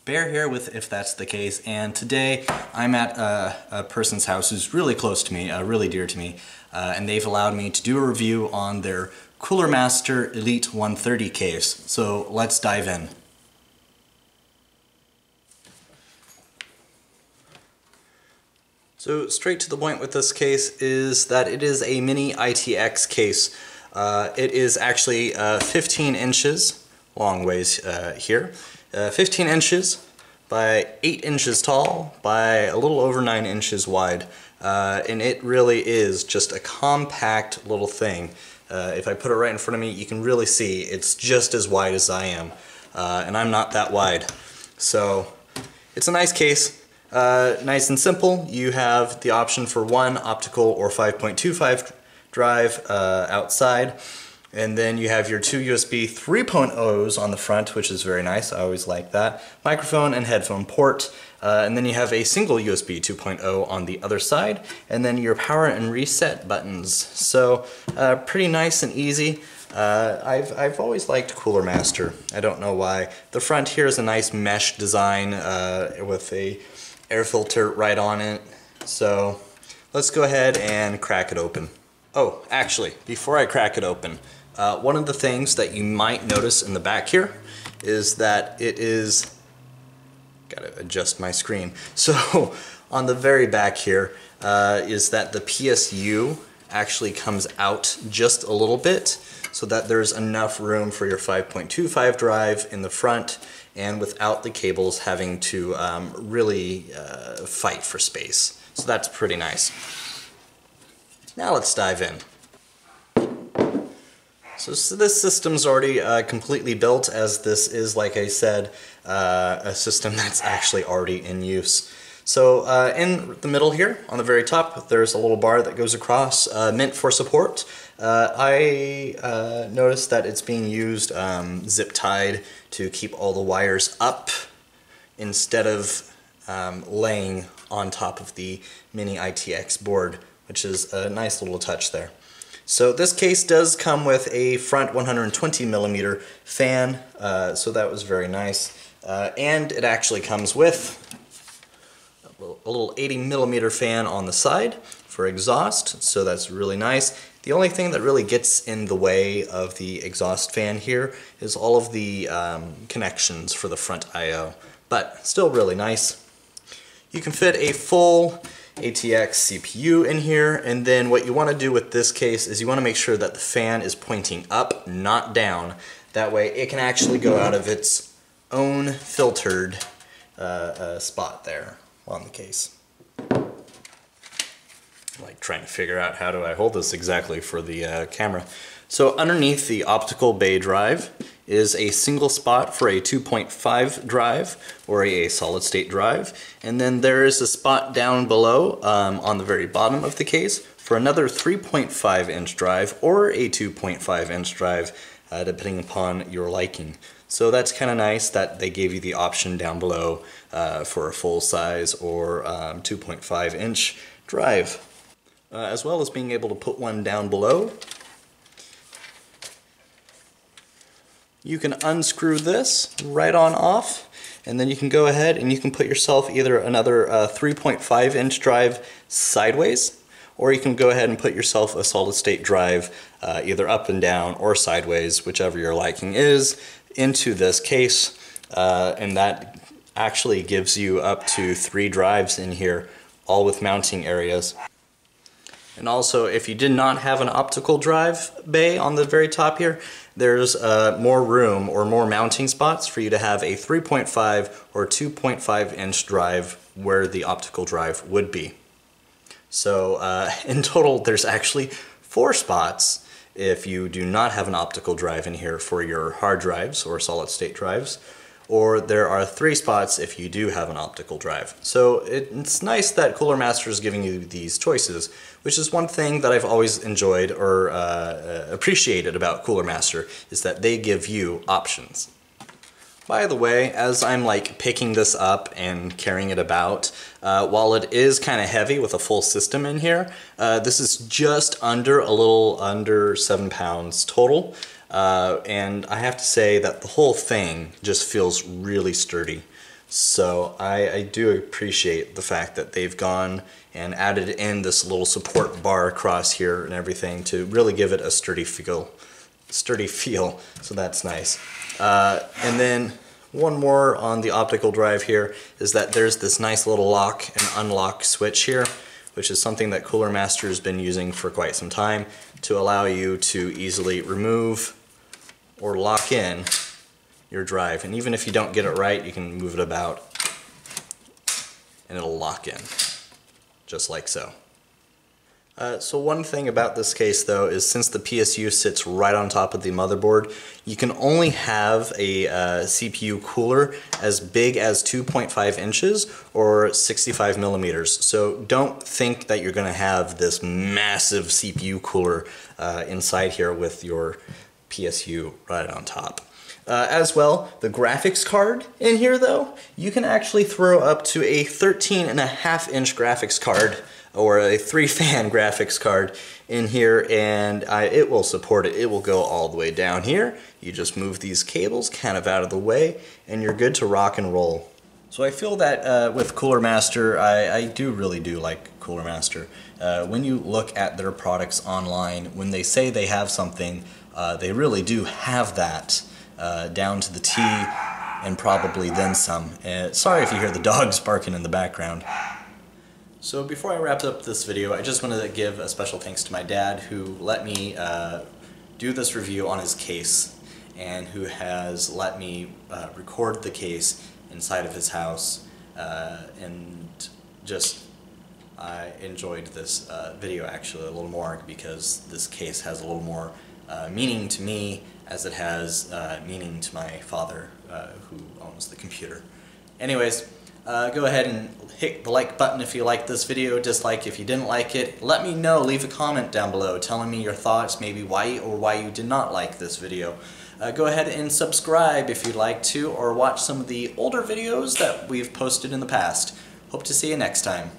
Bear here with If That's the Case, and today I'm at a person's house who's really close to me, really dear to me, and they've allowed me to do a review on their Cooler Master Elite 130 case. So let's dive in. So straight to the point with this case is that it is a mini ITX case. It is actually 15 inches, long ways here, 15 inches by 8 inches tall by a little over 9 inches wide. And it really is just a compact little thing. If I put it right in front of me, you can really see it's just as wide as I am. And I'm not that wide. So it's a nice case. Nice and simple. You have the option for one optical or 5.25 drive outside, and then you have your two USB 3.0s on the front, which is very nice. I always like that. Microphone and headphone port, and then you have a single USB 2.0 on the other side, and then your power and reset buttons. So pretty nice and easy. I've always liked Cooler Master. I don't know why. The front here is a nice mesh design with a air filter right on it. So let's go ahead and crack it open. Oh, actually, before I crack it open, one of the things that you might notice in the back here is that it is, gotta adjust my screen. So on the very back here is that the PSU actually comes out just a little bit so that there's enough room for your 5.25 drive in the front and without the cables having to really fight for space. So that's pretty nice. Now let's dive in. So this system's already completely built, as this is, like I said, a system that's actually already in use. So in the middle here, on the very top, there's a little bar that goes across, meant for support. I noticed that it's being used zip-tied to keep all the wires up instead of laying on top of the mini ITX board, which is a nice little touch there. So this case does come with a front 120mm fan, so that was very nice. And it actually comes with a little 80mm fan on the side for exhaust, so that's really nice. The only thing that really gets in the way of the exhaust fan here is all of the connections for the front I/O, but still really nice. You can fit a full ATX CPU in here, and then what you want to do with this case is you want to make sure that the fan is pointing up, not down. That way it can actually go out of its own filtered spot there on the case. Like trying to figure out how do I hold this exactly for the camera. So underneath the optical bay drive is a single spot for a 2.5 drive or a solid state drive, and then there is a spot down below on the very bottom of the case for another 3.5 inch drive or a 2.5 inch drive depending upon your liking. So that's kind of nice that they gave you the option down below for a full size or 2.5 inch drive. As well as being able to put one down below. You can unscrew this right on off, and then you can go ahead and you can put yourself either another 3.5 inch drive sideways, or you can go ahead and put yourself a solid state drive either up and down or sideways, whichever your liking is, into this case, and that actually gives you up to 3 drives in here, all with mounting areas. And also, if you did not have an optical drive bay on the very top here, there's more room or more mounting spots for you to have a 3.5 or 2.5 inch drive where the optical drive would be. So in total, there's actually 4 spots if you do not have an optical drive in here for your hard drives or solid state drives, or there are 3 spots if you do have an optical drive. So it's nice that Cooler Master is giving you these choices, which is one thing that I've always enjoyed or appreciated about Cooler Master, is that they give you options. By the way, as I'm like picking this up and carrying it about, while it is kind of heavy with a full system in here, this is just a little under 7 pounds total. And I have to say that the whole thing just feels really sturdy. So I do appreciate the fact that they've gone and added in this little support bar across here and everything to really give it a sturdy feel. So that's nice. And then one more on the optical drive here is that there's this nice little lock and unlock switch here, which is something that Cooler Master has been using for quite some time to allow you to easily remove or lock in your drive. And even if you don't get it right, you can move it about and it'll lock in, just like so. So one thing about this case though is since the PSU sits right on top of the motherboard, you can only have a CPU cooler as big as 2.5 inches or 65 millimeters. So don't think that you're going to have this massive CPU cooler inside here with your PSU right on top. As well, the graphics card in here though, you can actually throw up to a 13.5-inch graphics card or a 3-fan graphics card in here, and it will support it. It will go all the way down here. You just move these cables kind of out of the way and you're good to rock and roll. So I feel that with Cooler Master, I really do like Cooler Master. When you look at their products online, when they say they have something, they really do have that down to the T and probably then some. Sorry if you hear the dogs barking in the background. So before I wrap up this video, I just wanted to give a special thanks to my dad who let me do this review on his case and who has let me record the case inside of his house, and just I enjoyed this video actually a little more because this case has a little more meaning to me as it has meaning to my father who owns the computer. Anyways, go ahead and hit the like button if you liked this video, dislike if you didn't like it. Let me know, leave a comment down below telling me your thoughts, maybe why you did not like this video. Go ahead and subscribe if you'd like to, or watch some of the older videos that we've posted in the past. Hope to see you next time.